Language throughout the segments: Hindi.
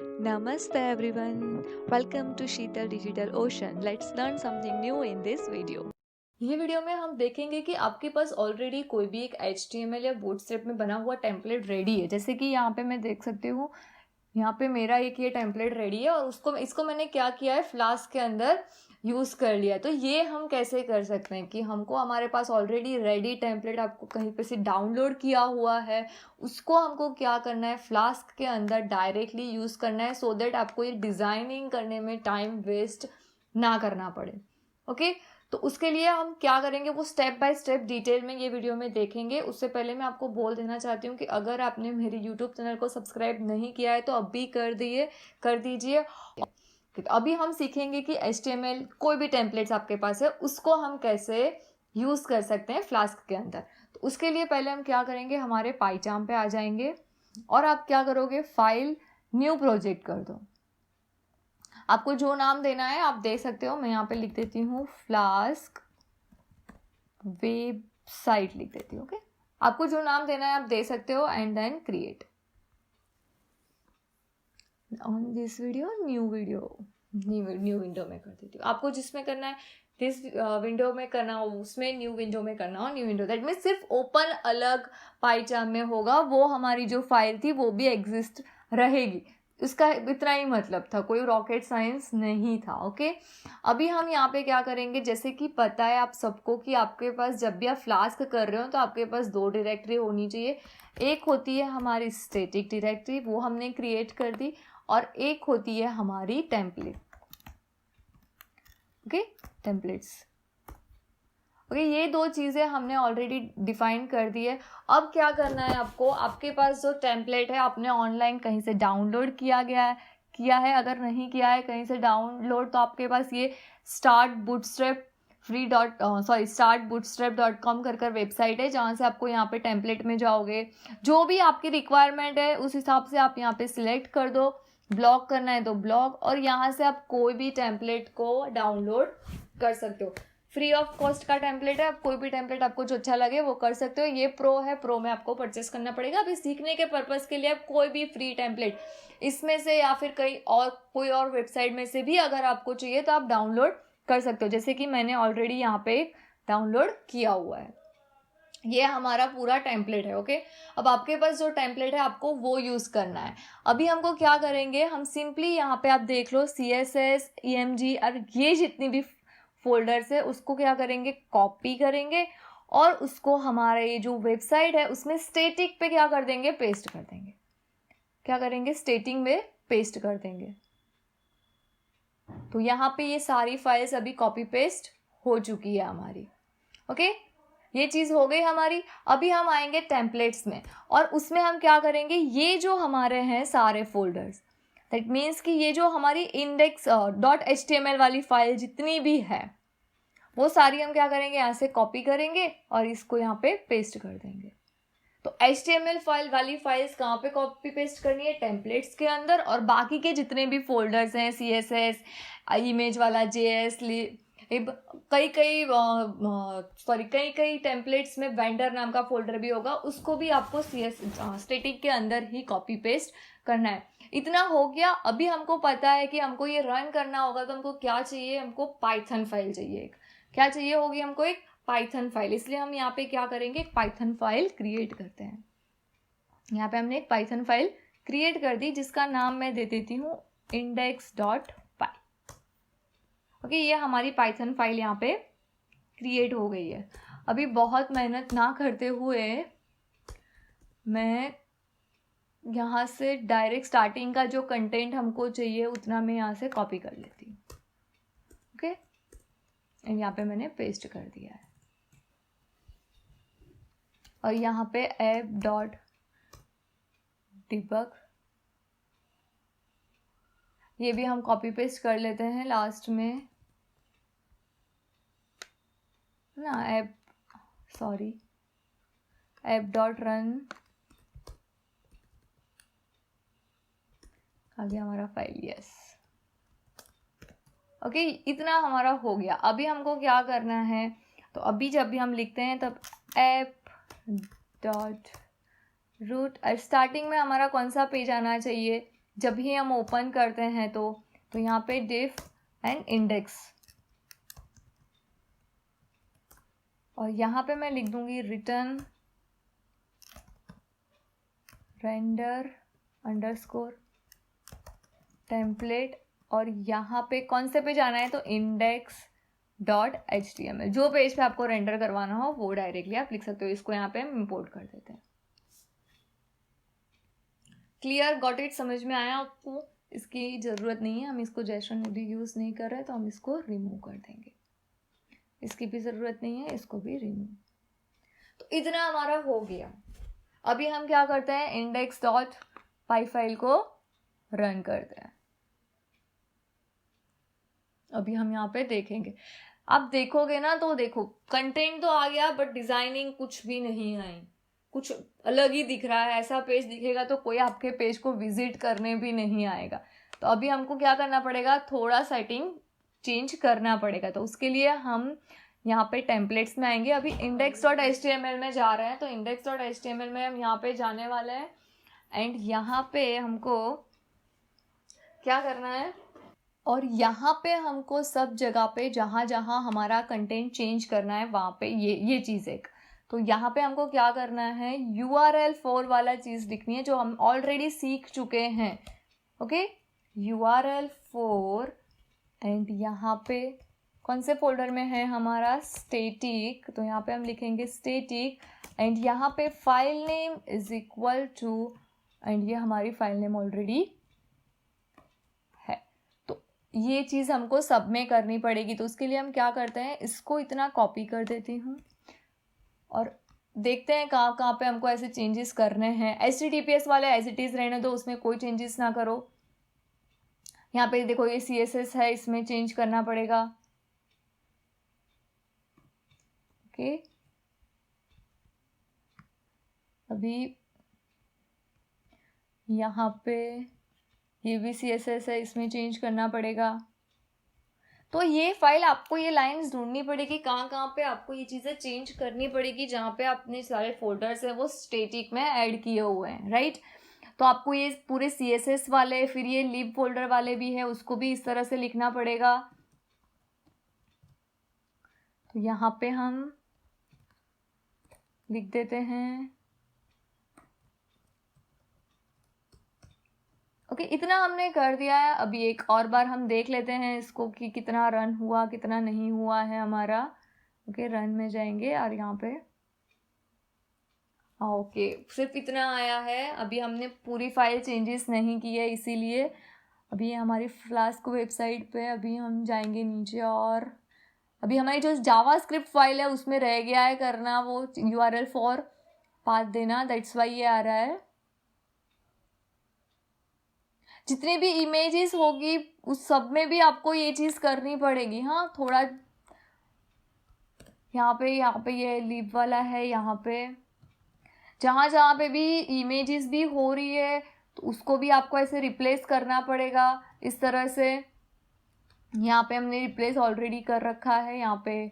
Namaste everyone. Welcome to Sheetal Digital Ocean. Let's learn something new in this video. ये वीडियो में हम देखेंगे कि आपके पास ऑलरेडी कोई भी एक HTML या बूटस्ट्रैप में बना हुआ टेम्पलेट रेडी है। जैसे कि यहाँ पे मैं देख सकती हूँ, यहाँ पे मेरा एक ये टेम्पलेट रेडी है और इसको मैंने क्या किया है, फ्लास्क के अंदर यूज़ कर लिया। तो ये हम कैसे कर सकते हैं कि हमको हमारे पास ऑलरेडी रेडी टेम्पलेट आपको कहीं पे से डाउनलोड किया हुआ है, उसको हमको क्या करना है, फ्लास्क के अंदर डायरेक्टली यूज़ करना है, सो दैट आपको ये डिज़ाइनिंग करने में टाइम वेस्ट ना करना पड़े। ओके, तो उसके लिए हम क्या करेंगे वो स्टेप बाय स्टेप डिटेल में ये वीडियो में देखेंगे। उससे पहले मैं आपको बोल देना चाहती हूँ कि अगर आपने मेरे यूट्यूब चैनल को सब्सक्राइब नहीं किया है तो अब भी कर दीजिए। तो अभी हम सीखेंगे कि HTML कोई भी टेम्पलेट्स आपके पास है उसको हम कैसे यूज़ कर सकते हैं फ्लास्क के अंदर। तो उसके लिए पहले हम क्या करेंगे, हमारे पाइचार्म पे आ जाएंगे और आप क्या करोगे, फाइल न्यू प्रोजेक्ट कर दो। आपको जो नाम देना है आप दे सकते हो। मैं यहाँ पे लिख देती हूँ फ्लास्क वेबसाइट लिख देती हूँ। ओके, आपको जो नाम देना है आप दे सकते हो and then create on this video, new window में कर देती हूँ। आपको जिसमें करना है दिस विंडो में करना हो, उसमें न्यू विंडो में करना हो, न्यू विंडो दैट मीन्स सिर्फ ओपन अलग पाइचार्म में होगा, वो हमारी जो फाइल थी वो भी एग्जिस्ट रहेगी। उसका इतना ही मतलब था, कोई रॉकेट साइंस नहीं था। ओके, अभी हम यहाँ पे क्या करेंगे, जैसे कि पता है आप सबको कि आपके पास जब भी आप फ्लास्क कर रहे हो तो आपके पास दो डायरेक्टरी होनी चाहिए। एक होती है हमारी स्टैटिक डायरेक्टरी, वो हमने क्रिएट कर दी, और एक होती है हमारी टेम्पलेट। Okay, templates. ओके, ये दो चीज़ें हमने ऑलरेडी डिफाइन कर दी है। अब क्या करना है आपको, आपके पास जो टेम्पलेट है आपने ऑनलाइन कहीं से डाउनलोड किया है, अगर नहीं किया है कहीं से डाउनलोड, तो आपके पास ये startbootstrap.com कर वेबसाइट है, जहाँ से आपको यहाँ पे टेम्पलेट में जाओगे, जो भी आपकी रिक्वायरमेंट है उस हिसाब से आप यहाँ पे सिलेक्ट कर दो। ब्लॉग करना है तो ब्लॉग, और यहाँ से आप कोई भी टेम्पलेट को डाउनलोड कर सकते हो। फ्री ऑफ कॉस्ट का टेम्पलेट है, आप कोई भी टेम्पलेट आपको जो अच्छा लगे वो कर सकते हो। ये प्रो है, प्रो में आपको परचेस करना पड़ेगा। अभी सीखने के पर्पज़ के लिए आप कोई भी फ्री टेम्पलेट इसमें से या फिर कोई और वेबसाइट में से भी अगर आपको चाहिए तो आप डाउनलोड कर सकते हो। जैसे कि मैंने ऑलरेडी यहाँ पे डाउनलोड किया हुआ है, ये हमारा पूरा टेम्पलेट है। ओके, अब आपके पास जो टेम्पलेट है आपको वो यूज़ करना है। अभी हमको क्या करेंगे, हम सिंपली यहाँ पे आप देख लो CSS, EMG और ये जितनी भी फोल्डर्स है उसको क्या करेंगे, कॉपी करेंगे और उसको हमारा ये जो वेबसाइट है उसमें स्टैटिक पे क्या कर देंगे, पेस्ट कर देंगे। क्या करेंगे, स्टैटिक में पेस्ट कर देंगे। तो यहाँ पे ये सारी फाइल्स अभी कॉपी पेस्ट हो चुकी है हमारी। ओके, ये चीज़ हो गई हमारी। अभी हम आएंगे टेम्पलेट्स में और उसमें हम क्या करेंगे, ये जो हमारे हैं सारे फोल्डर्स, दैट मीन्स कि ये जो हमारी index.html वाली फाइल जितनी भी है वो सारी हम क्या करेंगे, यहाँ से कॉपी करेंगे और इसको यहाँ पे पेस्ट कर देंगे। तो HTML फाइल वाली फाइल्स कहाँ पे कॉपी पेस्ट करनी है, टेम्पलेट्स के अंदर, और बाकी के जितने भी फोल्डर्स हैं CSS, इमेज वाला JS, कई टेम्पलेट्स में वेंडर नाम का फोल्डर भी होगा, उसको भी आपको स्टैटिक के अंदर ही कॉपी पेस्ट करना है। इतना हो गया। अभी हमको पता है कि हमको ये रन करना होगा, तो हमको क्या चाहिए, हमको पाइथन फाइल चाहिए। क्या चाहिए होगी हमको, एक पाइथन फाइल। इसलिए हम यहाँ पे क्या करेंगे, एक पाइथन फाइल क्रिएट करते हैं। यहाँ पे हमने एक पाइथन फाइल क्रिएट कर दी जिसका नाम मैं दे देती हूँ index.py। ओके, ये हमारी पाइथन फाइल यहाँ पे क्रिएट हो गई है। अभी बहुत मेहनत ना करते हुए मैं यहाँ से डायरेक्ट स्टार्टिंग का जो कंटेंट हमको चाहिए उतना मैं यहाँ से कॉपी कर लेती हूँ। ओके, यहाँ पे मैंने पेस्ट कर दिया है और यहाँ पे app.debug ये भी हम कॉपी पेस्ट कर लेते हैं लास्ट में ना, app.run आ गया हमारा फाइल। यस, ओके, इतना हमारा हो गया। अभी हमको क्या करना है, तो अभी जब भी हम लिखते हैं तब app.root, स्टार्टिंग में हमारा कौन सा पेज आना चाहिए, जब भी हम ओपन करते हैं तो यहाँ पे डिफ एंड इंडेक्स, और यहाँ पे मैं लिख दूंगी रिटर्न रेंडर अंडरस्कोर टेम्पलेट, और यहाँ पे कौन से पे जाना है तो index.html, जो पेज पे आपको रेंडर करवाना हो वो डायरेक्टली आप लिख सकते हो। इसको यहाँ पे हम इंपोर्ट कर देते हैं। क्लियर, गॉट इट, समझ में आया आपको? इसकी ज़रूरत नहीं है, हम इसको जैसन भी यूज़ नहीं कर रहे तो हम इसको रिमूव कर देंगे। इसकी भी ज़रूरत नहीं है, इसको भी रिमूव। तो इतना हमारा हो गया। अभी हम क्या करते हैं, index.py फाइल को रन करते हैं। अभी हम यहाँ पे देखेंगे, आप देखोगे ना तो देखो कंटेंट तो आ गया बट डिजाइनिंग कुछ भी नहीं आई, कुछ अलग ही दिख रहा है। ऐसा पेज दिखेगा तो कोई आपके पेज को विजिट करने भी नहीं आएगा। तो अभी हमको क्या करना पड़ेगा, थोड़ा सेटिंग चेंज करना पड़ेगा। तो उसके लिए हम यहाँ पे टेम्पलेट्स में आएंगे। अभी index.html में जा रहे हैं, तो index.html में हम यहाँ पे जाने वाले हैं एंड यहाँ पे हमको क्या करना है, और यहाँ पे हमको सब जगह पे जहाँ जहाँ हमारा कंटेंट चेंज करना है वहाँ पे ये चीज़ एक, तो यहाँ पे हमको क्या करना है, URL4 वाला चीज़ लिखनी है जो हम ऑलरेडी सीख चुके हैं। ओके, URL4 एंड यहाँ पे कौन से फोल्डर में है हमारा, स्टेटिक, तो यहाँ पे हम लिखेंगे स्टेटिक एंड यहाँ पे file name is equal to, and ये हमारी फाइल नेम ऑलरेडी है। तो ये चीज़ हमको सब में करनी पड़ेगी। तो उसके लिए हम क्या करते हैं, इसको इतना कॉपी कर देती हूँ और देखते हैं कहाँ कहाँ पे हमको ऐसे चेंजेस करने हैं। HTTPS वाले एज इट इज़ रहने दो, उसमें कोई चेंजेस ना करो। यहाँ पे देखो ये CSS है, इसमें चेंज करना पड़ेगा। ओके, अभी यहाँ पे ये भी CSS है, इसमें चेंज करना पड़ेगा। तो ये फाइल आपको, ये लाइंस ढूंढनी पड़ेगी कहाँ कहाँ पे आपको ये चीज़ें चेंज करनी पड़ेगी, जहाँ पे आपने सारे फोल्डर्स हैं वो स्टेटिक में ऐड किए हुए हैं, राइट। तो आपको ये पूरे CSS वाले, फिर ये लिब फोल्डर वाले भी है, उसको भी इस तरह से लिखना पड़ेगा। तो यहाँ पे हम लिख देते हैं। ओके, इतना हमने कर दिया है। अभी एक और बार हम देख लेते हैं इसको कि कितना रन हुआ कितना नहीं हुआ है हमारा। ओके, रन में जाएंगे और यहाँ पे ओके, सिर्फ इतना आया है। अभी हमने पूरी फाइल चेंजेस नहीं की है, इसीलिए अभी हमारी फ्लास्क वेबसाइट पे अभी हम जाएंगे नीचे, और अभी हमारी जो जावास्क्रिप्ट फाइल है उसमें रह गया है करना वो URL4 पाथ देना, दैट्स वाई ये आ रहा है। जितनी भी इमेजेस होगी उस सब में भी आपको ये चीज़ करनी पड़ेगी। हाँ, थोड़ा यहाँ पे ये लीव वाला है, यहाँ पे जहाँ जहाँ पे भी इमेजेस भी हो रही है तो उसको भी आपको ऐसे रिप्लेस करना पड़ेगा इस तरह से। यहाँ पे हमने रिप्लेस ऑलरेडी कर रखा है, यहाँ पे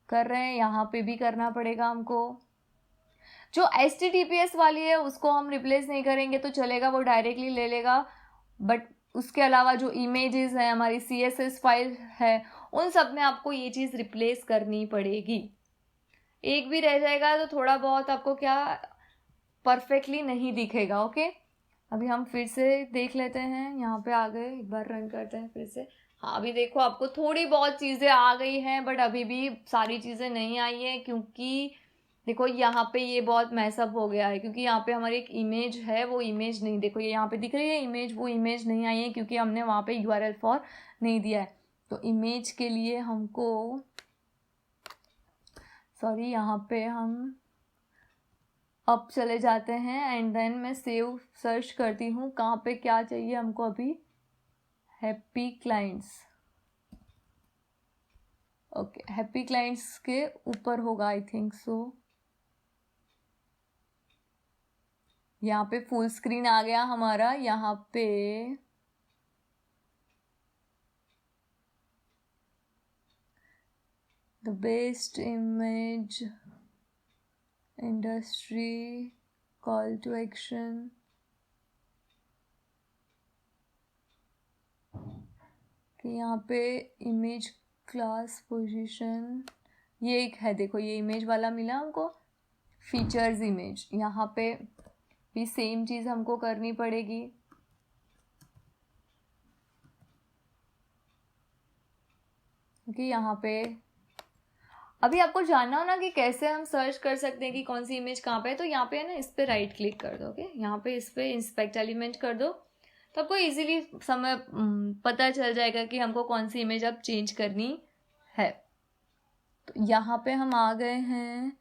कर रहे हैं, यहाँ पे भी करना पड़ेगा हमको। जो HTTPS वाली है उसको हम रिप्लेस नहीं करेंगे तो चलेगा, वो डायरेक्टली ले लेगा, बट उसके अलावा जो इमेजेस है, हमारी CSS फाइल है, उन सब में आपको ये चीज़ रिप्लेस करनी पड़ेगी। एक भी रह जाएगा तो थोड़ा बहुत आपको क्या परफेक्टली नहीं दिखेगा। ओके, अभी हम फिर से देख लेते हैं, यहाँ पे आ गए, एक बार रन करते हैं फिर से। हाँ, अभी देखो आपको थोड़ी बहुत चीज़ें आ गई हैं बट अभी भी सारी चीज़ें नहीं आई हैं, क्योंकि देखो यहाँ पे ये बहुत मैसअप हो गया है, क्योंकि यहाँ पे हमारी एक इमेज है, वो इमेज नहीं, देखो ये यहाँ पे दिख रही है इमेज, वो इमेज नहीं आई है क्योंकि हमने वहाँ पे URL4 नहीं दिया है। तो इमेज के लिए हमको, सॉरी, यहाँ पे हम अब चले जाते हैं एंड देन मैं सेव सर्च करती हूँ कहाँ पे क्या चाहिए हमको। अभी happy clients, okay, happy clients के ऊपर होगा आई थिंक सो। यहाँ पे फुल स्क्रीन आ गया हमारा, यहाँ पे the best image industry call to action, कि यहाँ पे इमेज क्लास पोजीशन ये एक है, देखो ये इमेज वाला मिला हमको, फीचर्स इमेज, यहाँ पे भी सेम चीज़ हमको करनी पड़ेगी। क्योंकि यहाँ पे अभी आपको जानना हो ना कि कैसे हम सर्च कर सकते हैं कि कौन सी इमेज कहाँ पे है, तो यहाँ पे है ना, इस पे राइट क्लिक कर दो। ओके, यहाँ पे इस पे इंस्पेक्ट एलिमेंट कर दो, तो आपको इजीली पता चल जाएगा कि हमको कौन सी इमेज अब चेंज करनी है। तो यहाँ पे हम आ गए हैं,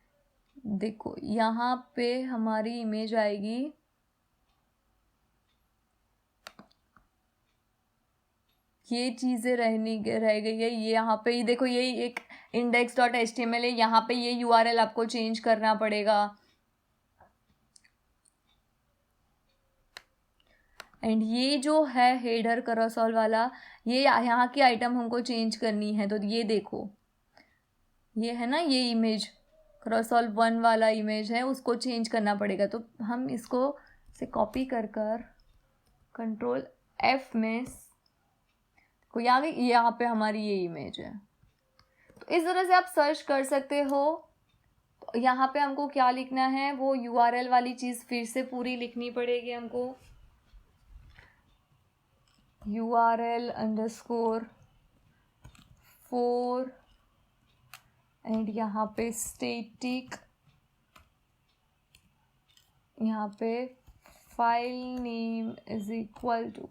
देखो यहाँ पे हमारी इमेज आएगी, ये चीज़ें रह गई है। ये यहाँ पे ये देखो, ये एक index.html है, यहाँ पे ये URL आपको चेंज करना पड़ेगा। एंड ये जो है हेडर कैरोसेल वाला, ये यहाँ की आइटम हमको चेंज करनी है। तो ये देखो, ये है ना, ये इमेज कैरोसेल 1 वाला इमेज है, उसको चेंज करना पड़ेगा। तो हम इसको से कॉपी कर Ctrl F में को यहाँ पे हमारी ये इमेज है। तो इस तरह से आप सर्च कर सकते हो। तो यहाँ पे हमको क्या लिखना है, वो URL वाली चीज़ फिर से पूरी लिखनी पड़ेगी हमको, URL_4 एंड यहाँ पे स्टैटिक, यहाँ पे file name is equal to,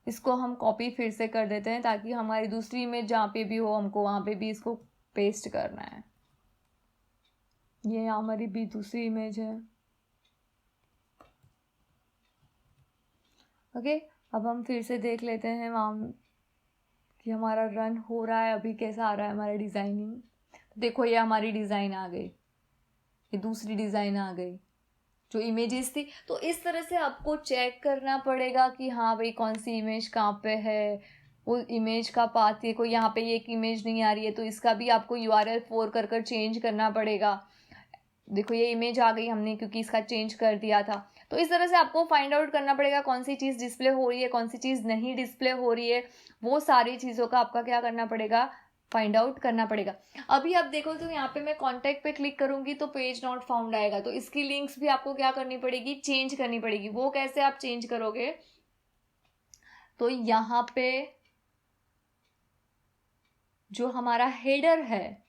इसको हम कॉपी फिर से कर देते हैं ताकि हमारी दूसरी इमेज जहाँ पे भी हो हमको वहाँ पे भी इसको पेस्ट करना है। ये हमारी भी दूसरी इमेज है। ओके, अब हम फिर से देख लेते हैं वहाँ कि हमारा रन हो रहा है, अभी कैसा आ रहा है हमारा डिज़ाइनिंग। देखो ये हमारी डिज़ाइन आ गई, ये दूसरी डिज़ाइन आ गई जो इमेजेस थी। तो इस तरह से आपको चेक करना पड़ेगा कि हाँ भाई कौन सी इमेज कहाँ पे है, वो इमेज का पाथ। देखो यहाँ पे एक इमेज नहीं आ रही है, तो इसका भी आपको URL4 कर चेंज करना पड़ेगा। देखो ये इमेज आ गई हमने, क्योंकि इसका चेंज कर दिया था। तो इस तरह से आपको फाइंड आउट करना पड़ेगा कौन सी चीज़ डिस्प्ले हो रही है, कौन सी चीज़ नहीं डिस्प्ले हो रही है। वो सारी चीज़ों का आपका क्या करना पड़ेगा, फाइंड आउट करना पड़ेगा। अभी आप देखो तो यहाँ पे मैं कॉन्टैक्ट पे क्लिक करूंगी तो पेज नॉट फाउंड आएगा। तो इसकी लिंक्स भी आपको क्या करनी पड़ेगी, चेंज करनी पड़ेगी। वो कैसे आप चेंज करोगे, तो यहाँ पे जो हमारा हेडर है,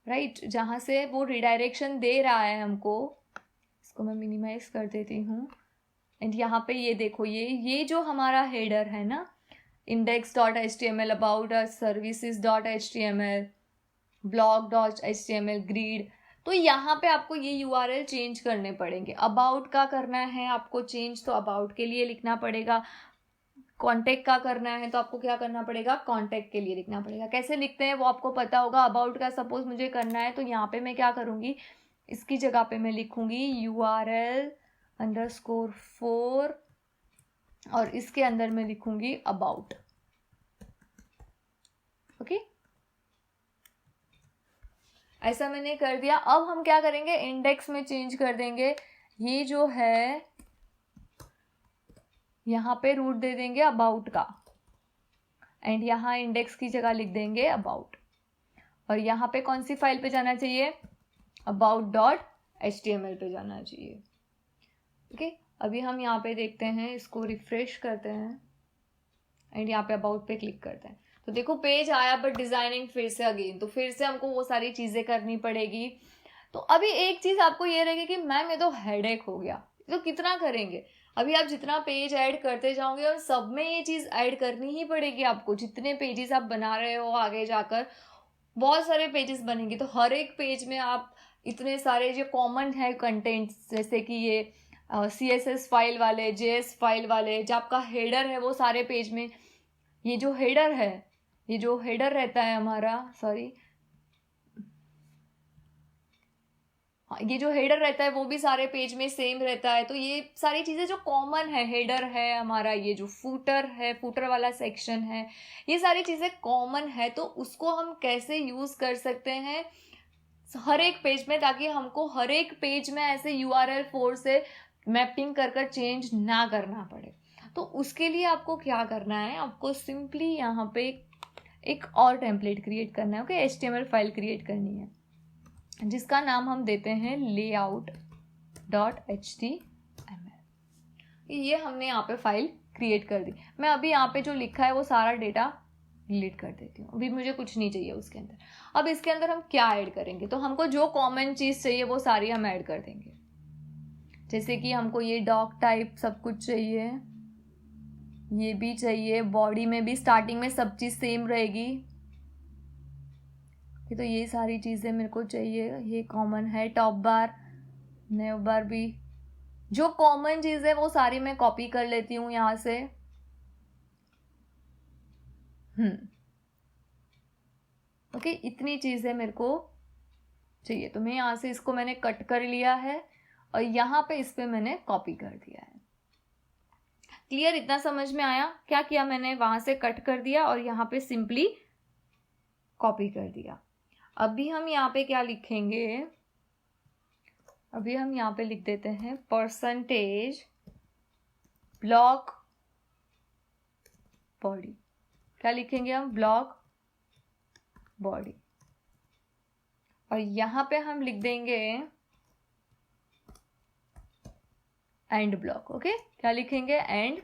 राइट, जहाँ से वो रिडायरेक्शन दे रहा है हमको, इसको मैं मिनिमाइज कर देती हूँ। एंड यहाँ पे ये देखो, ये जो हमारा हेडर है ना, index.html, about us, services.html, blog.html, grid, तो यहाँ पे आपको ये URL चेंज करने पड़ेंगे। अबाउट का करना है आपको चेंज, तो अबाउट के लिए लिखना पड़ेगा। कॉन्टैक्ट का करना है तो आपको क्या करना पड़ेगा, कॉन्टैक्ट के लिए लिखना पड़ेगा। कैसे लिखते हैं वो आपको पता होगा। अबाउट का सपोज मुझे करना है, तो यहाँ पे मैं क्या करूँगी, इसकी जगह पे मैं लिखूँगी URL_4 और इसके अंदर मैं लिखूँगी अबाउट। ओके, ऐसा मैंने कर दिया। अब हम क्या करेंगे, इंडेक्स में चेंज कर देंगे। ये जो है यहाँ पे रूट दे देंगे अबाउट का, एंड यहाँ इंडेक्स की जगह लिख देंगे अबाउट। और यहाँ पे कौन सी फाइल पे जाना चाहिए, about.html पे जाना चाहिए। ओके, अभी हम यहाँ पे देखते हैं, इसको रिफ्रेश करते हैं एंड यहाँ पे अबाउट पे क्लिक करते हैं। तो देखो पेज आया, बट डिजाइनिंग फिर से अगेन, तो फिर से हमको वो सारी चीजें करनी पड़ेगी। तो अभी एक चीज आपको ये रहेगी कि मैम ये तो हेडेक हो गया, तो कितना करेंगे। अभी आप जितना पेज ऐड करते जाओगे और सब में ये चीज ऐड करनी ही पड़ेगी आपको। जितने पेजेस आप बना रहे हो आगे जाकर बहुत सारे पेजेस बनेंगे, तो हर एक पेज में आप इतने सारे जो कॉमन है कंटेंट, जैसे कि ये CSS फाइल वाले, JS फाइल वाले, जो आपका हेडर है वो सारे पेज में, ये जो हेडर है, ये जो हेडर रहता है हमारा, सॉरी, ये जो हेडर रहता है वो भी सारे पेज में सेम रहता है। तो ये सारी चीज़ें जो कॉमन है, हेडर है हमारा, ये जो फूटर है, फूटर वाला सेक्शन है, ये सारी चीज़ें कॉमन है। तो उसको हम कैसे यूज़ कर सकते हैं हर एक पेज में, ताकि हमको हर एक पेज में ऐसे URL4 से मैपिंग कर चेंज ना करना पड़े। तो उसके लिए आपको क्या करना है, आपको सिंपली यहाँ पे एक और टेम्पलेट क्रिएट करना है। ओके, HTML फाइल क्रिएट करनी है जिसका नाम हम देते हैं layout.html। ये हमने यहाँ पे फाइल क्रिएट कर दी। मैं अभी यहाँ पे जो लिखा है वो सारा डेटा डिलीट कर देती हूँ, अभी मुझे कुछ नहीं चाहिए उसके अंदर। अब इसके अंदर हम क्या ऐड करेंगे, तो हमको जो कॉमन चीज़ चाहिए वो सारी हम ऐड कर देंगे। जैसे कि हमको ये डॉग टाइप सब कुछ चाहिए, ये भी चाहिए, बॉडी में भी स्टार्टिंग में सब चीज़ सेम रहेगी। तो ये सारी चीज़ें मेरे को चाहिए, ये कॉमन है। टॉप बार, नेव बार भी, जो कॉमन चीज़ है वो सारी मैं कॉपी कर लेती हूँ यहाँ से। ओके, इतनी चीज़ें मेरे को चाहिए, तो मैं यहाँ से इसको मैंने कट कर लिया है और यहाँ पे इस पे मैंने कॉपी कर दिया है। क्लियर, इतना समझ में आया? क्या किया मैंने, वहां से कट कर दिया और यहाँ पे सिंपली कॉपी कर दिया। अभी हम यहाँ पे क्या लिखेंगे, अभी हम यहाँ पे लिख देते हैं परसेंटेज ब्लॉक बॉडी। क्या लिखेंगे हम, ब्लॉक बॉडी। और यहाँ पे हम लिख देंगे एंड ब्लॉक। ओके, क्या लिखेंगे, एंड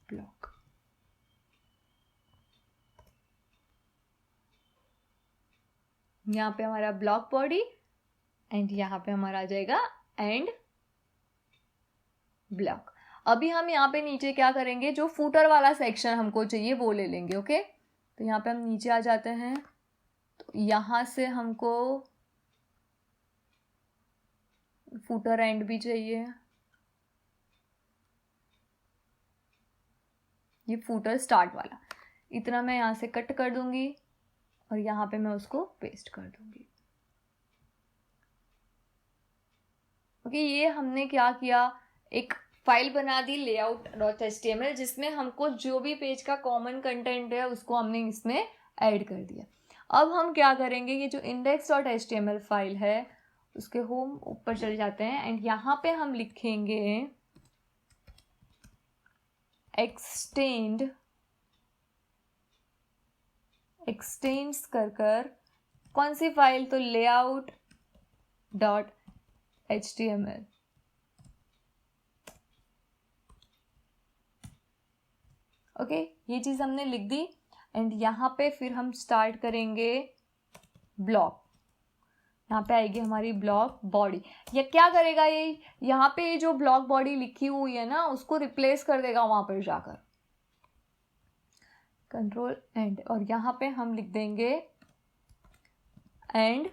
ब्लॉक। यहाँ पे हमारा ब्लॉक बॉडी एंड यहाँ पे हमारा आ जाएगा एंड ब्लॉक। अभी हम यहाँ पे नीचे क्या करेंगे, जो फूटर वाला सेक्शन हमको चाहिए वो ले लेंगे। ओके, तो यहाँ पे हम नीचे आ जाते हैं, तो यहाँ से हमको फूटर एंड भी चाहिए। ये फूटर स्टार्ट वाला, इतना मैं यहाँ से कट कर दूंगी और यहाँ पे मैं उसको पेस्ट कर दूंगी। ओके, ये हमने क्या किया, एक फाइल बना दी layout.html जिसमें हमको जो भी पेज का कॉमन कंटेंट है उसको हमने इसमें ऐड कर दिया। अब हम क्या करेंगे, ये जो index.html फाइल है उसके होम ऊपर चले जाते हैं एंड यहाँ पे हम लिखेंगे एक्सटेंड्स कर कौन सी फाइल, तो layout.html। ओके, ये चीज़ हमने लिख दी एंड यहाँ पे फिर हम स्टार्ट करेंगे ब्लॉक। यहाँ पे आएगी हमारी ब्लॉक बॉडी। ये क्या करेगा, ये यहाँ पे ये जो ब्लॉक बॉडी लिखी हुई है ना उसको रिप्लेस कर देगा वहां पर जाकर, कंट्रोल एंड, और यहाँ पे हम लिख देंगे एंड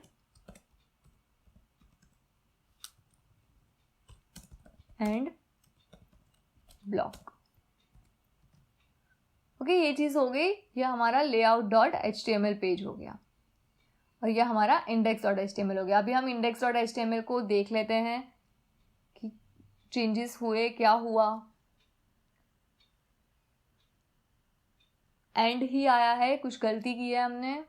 ब्लॉक। ओके, ये चीज़ हो गई, ये हमारा layout.html पेज हो गया और ये हमारा index.html हो गया। अभी हम index.html को देख लेते हैं कि चेंजेस हुए, क्या हुआ। एंड ही आया है, कुछ गलती की है हमने।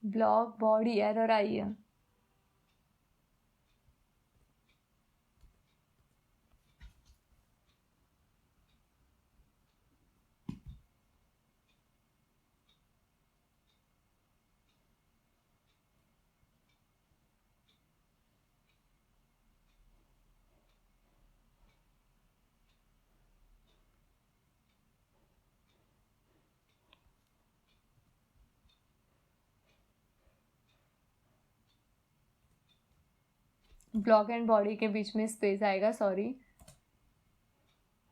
ब्लॉक बॉडी एरर आई है। ब्लॉक एंड बॉडी के बीच में स्पेस आएगा, सॉरी।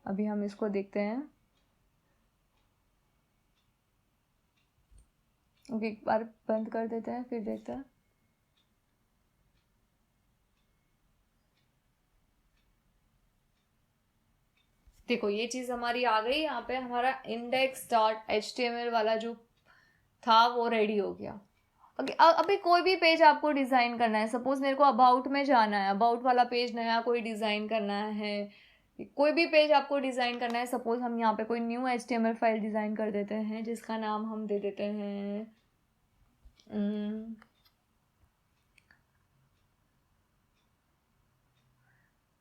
अभी हम इसको देखते हैं। ओके, एक बार बंद कर देते हैं फिर देखते हैं। देखो ये चीज़ हमारी आ गई, यहाँ पे हमारा index.html वाला जो था वो रेडी हो गया। ओके, अभी कोई भी पेज आपको डिज़ाइन करना है, सपोज मेरे को अबाउट में जाना है, अबाउट वाला पेज नया कोई डिज़ाइन करना है, कोई भी पेज आपको डिज़ाइन करना है, सपोज हम यहाँ पे कोई न्यू HTML फाइल डिज़ाइन कर देते हैं जिसका नाम हम दे देते हैं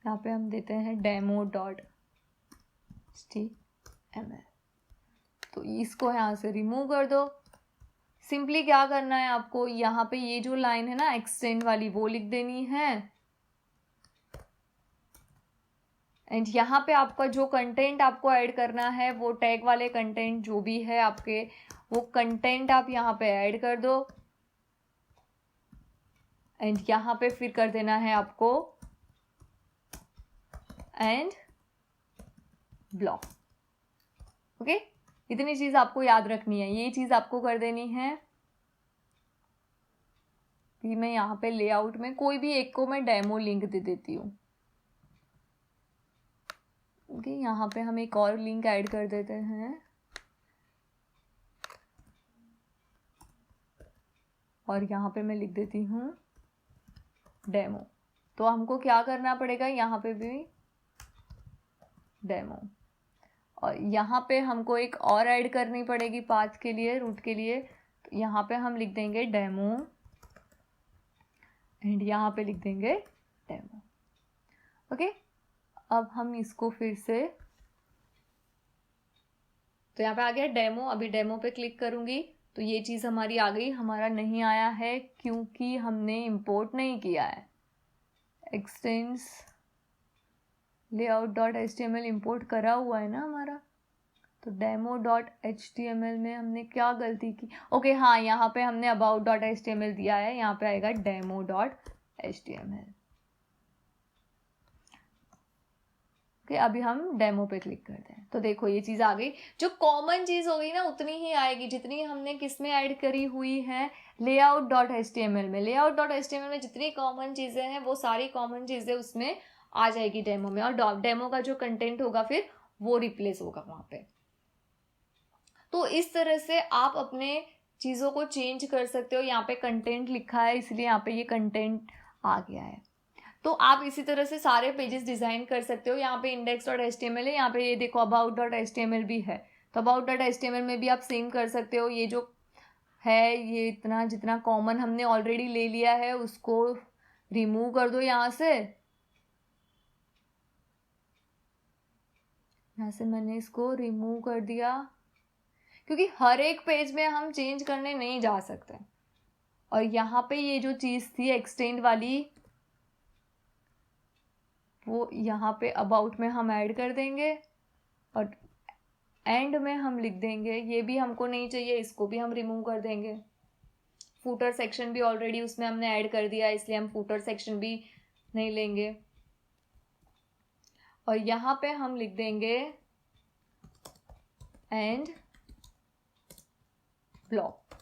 यहाँ पे हम देते हैं demo.html। तो इसको यहाँ से रिमूव कर दो। सिंपली क्या करना है आपको, यहाँ पे ये जो लाइन है ना एक्सटेंड वाली वो लिख देनी है, एंड यहाँ पे आपका जो कंटेंट आपको ऐड करना है वो टैग वाले कंटेंट जो भी है आपके, वो कंटेंट आप यहाँ पे ऐड कर दो, एंड यहाँ पे फिर कर देना है आपको एंड ब्लॉक। ओके, इतनी चीज आपको याद रखनी है, ये चीज आपको कर देनी है। फिर मैं यहाँ पे लेआउट में कोई भी एक को मैं डेमो लिंक दे देती हूँ। ओके, यहाँ पे हम एक और लिंक ऐड कर देते हैं और यहाँ पे मैं लिख देती हूँ डेमो। तो हमको क्या करना पड़ेगा, यहाँ पे भी डेमो, और यहाँ पे हमको एक और ऐड करनी पड़ेगी पाथ के लिए, रूट के लिए। तो यहाँ पे हम लिख देंगे डेमो एंड यहाँ पे लिख देंगे डेमो। ओके, अब हम इसको फिर से, तो यहाँ पे आ गया डेमो। अभी डेमो पे क्लिक करूंगी तो ये चीज़ हमारी आ गई। हमारा नहीं आया है क्योंकि हमने इंपोर्ट नहीं किया है। एक्सटेंड्स layout.html इंपोर्ट करा हुआ है ना हमारा, तो demo.html में हमने क्या गलती की। ओके हाँ, यहाँ पे हमने about.html दिया है, यहाँ पे आएगा demo.html। ओके, अभी हम डेमो पे क्लिक करते हैं तो देखो ये चीज़ आ गई। जो कॉमन चीज़ हो गई ना उतनी ही आएगी जितनी हमने किस में ऐड करी हुई है, layout.html में। layout.html में जितनी कॉमन चीज़ें हैं वो सारी कॉमन चीज़ें उसमें आ जाएगी डेमो में, और डेमो का जो कंटेंट होगा फिर वो रिप्लेस होगा वहाँ पे। तो इस तरह से आप अपने चीज़ों को चेंज कर सकते हो। यहाँ पे कंटेंट लिखा है इसलिए यहाँ पे ये कंटेंट आ गया है। तो आप इसी तरह से सारे पेजेस डिज़ाइन कर सकते हो। यहाँ पे index.html है, यहाँ पे ये देखो about.html भी है, तो about.html में भी आप सेम कर सकते हो। ये जो है ये इतना जितना कॉमन हमने ऑलरेडी ले लिया है उसको रिमूव कर दो यहाँ से। यहाँ से मैंने इसको रिमूव कर दिया क्योंकि हर एक पेज में हम चेंज करने नहीं जा सकते। और यहाँ पे ये जो चीज़ थी एक्सटेंड वाली वो यहाँ पे अबाउट में हम ऐड कर देंगे और एंड में हम लिख देंगे, ये भी हमको नहीं चाहिए, इसको भी हम रिमूव कर देंगे। फूटर सेक्शन भी ऑलरेडी उसमें हमने ऐड कर दिया इसलिए हम फूटर सेक्शन भी नहीं लेंगे। और यहाँ पे हम लिख देंगे एंड ब्लॉक।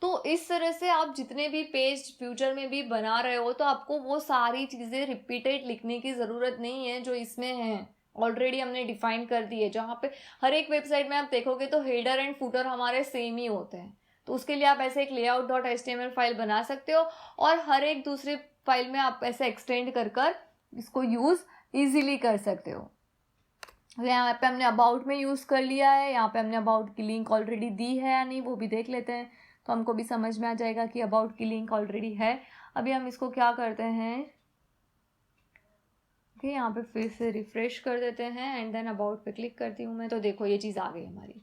तो इस तरह से आप जितने भी पेज फ्यूचर में भी बना रहे हो तो आपको वो सारी चीज़ें रिपीटेड लिखने की ज़रूरत नहीं है जो इसमें है, ऑलरेडी हमने डिफाइन कर दी है। जहाँ पे हर एक वेबसाइट में आप देखोगे तो हेडर एंड फूटर हमारे सेम ही होते हैं। तो उसके लिए आप ऐसे एक layout.html फाइल बना सकते हो और हर एक दूसरे फाइल में आप ऐसे एक्सटेंड कर कर इसको यूज़ ईजिली कर सकते हो। यहाँ पे हमने अबाउट में यूज़ कर लिया है, यहाँ पे हमने अबाउट की लिंक ऑलरेडी दी है या नहीं वो भी देख लेते हैं तो हमको भी समझ में आ जाएगा कि अबाउट की लिंक ऑलरेडी है। अभी हम इसको क्या करते हैं, ओके यहाँ पे फिर से रिफ्रेश कर देते हैं एंड देन अबाउट पे क्लिक करती हूँ मैं, तो देखो ये चीज़ आ गई हमारी।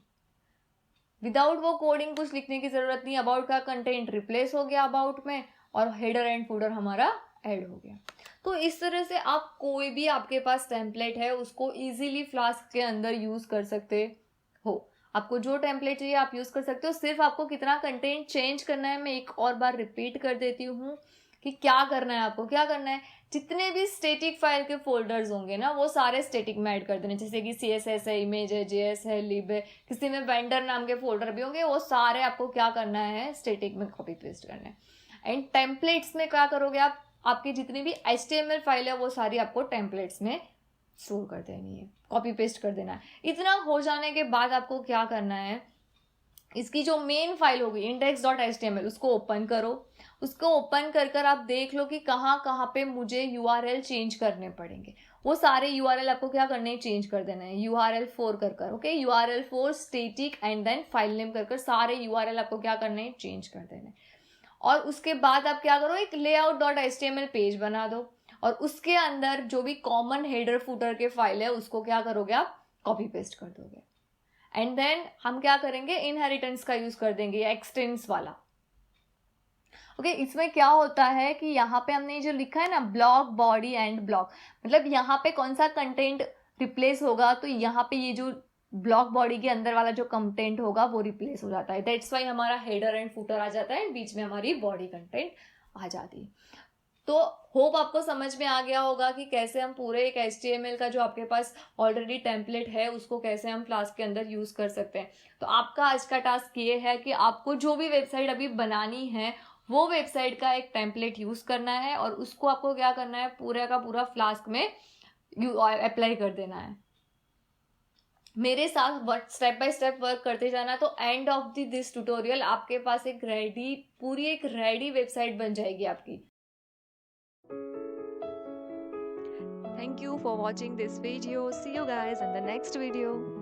विदाउट वो कोडिंग कुछ लिखने की ज़रूरत नहीं, अबाउट का कंटेंट रिप्लेस हो गया अबाउट में और हेडर एंड फूटर हमारा ऐड हो गया। तो इस तरह से आप कोई भी आपके पास टेम्पलेट है उसको इजीली फ्लास्क के अंदर यूज़ कर सकते हो। आपको जो टेम्पलेट चाहिए आप यूज़ कर सकते हो। सिर्फ आपको कितना कंटेंट चेंज करना है मैं एक और बार रिपीट कर देती हूँ कि क्या करना है आपको। क्या करना है, जितने भी स्टैटिक फाइल के फोल्डर्स होंगे ना वो सारे स्टैटिक में ऐड कर देने, जैसे कि CSS है, इमेज है, JS है, लिब है, किसी में वेंडर नाम के फोल्डर भी होंगे, वो सारे आपको क्या करना है स्टैटिक में कॉपी पेस्ट करना है। एंड टेम्पलेट्स में क्या करोगे आप, आपकी जितनी भी HTML फाइल है वो सारी आपको टेम्पलेट्स में स्टोर कर देनी है, कॉपी पेस्ट कर देना है। इतना हो जाने के बाद आपको क्या करना है, इसकी जो मेन फाइल होगी index.html उसको ओपन करो। उसको ओपन कर कर आप देख लो कि कहाँ कहाँ पे मुझे URL चेंज करने पड़ेंगे। वो सारे URL आपको क्या करने हैं, चेंज कर देना है। URL4 कर कर, okay, URL4 static and then file name कर कर सारे URL आपको क्या करने हैं, चेंज कर देना है। और उसके बाद आप क्या करो, एक layout.html पेज बना दो और उसके अंदर जो भी कॉमन हेडर फुटर के फाइल है उसको क्या करोगे, आप कॉपी पेस्ट कर दोगे। एंड देन हम क्या करेंगे, इनहेरिटेंस का यूज कर देंगे या एक्सटेंस वाला। ओके, इसमें क्या होता है कि यहाँ पे हमने जो लिखा है ना, ब्लॉग बॉडी एंड ब्लॉग, मतलब यहाँ पे कौन सा कंटेंट रिप्लेस होगा, तो यहाँ पे ये जो ब्लॉग बॉडी के अंदर वाला जो कंटेंट होगा वो रिप्लेस हो जाता है। दैट्स वाई हमारा हेडर एंड फुटर आ जाता है, बीच में हमारी बॉडी कंटेंट आ जाती है। तो होप आपको समझ में आ गया होगा कि कैसे हम पूरे एक HTML का जो आपके पास ऑलरेडी टेम्पलेट है उसको कैसे हम क्लास के अंदर यूज कर सकते हैं। तो आपका आज का टास्क ये है कि आपको जो भी वेबसाइट अभी बनानी है वो वेबसाइट का एक टेम्पलेट यूज करना है और उसको आपको क्या करना है, पूरा का पूरा फ्लास्क में अप्लाई कर देना है। मेरे साथ स्टेप बाय स्टेप वर्क करते जाना, तो एंड ऑफ दिस ट्यूटोरियल आपके पास एक रेडी वेबसाइट बन जाएगी आपकी। Thank you for watching this video. See you guys in the next video.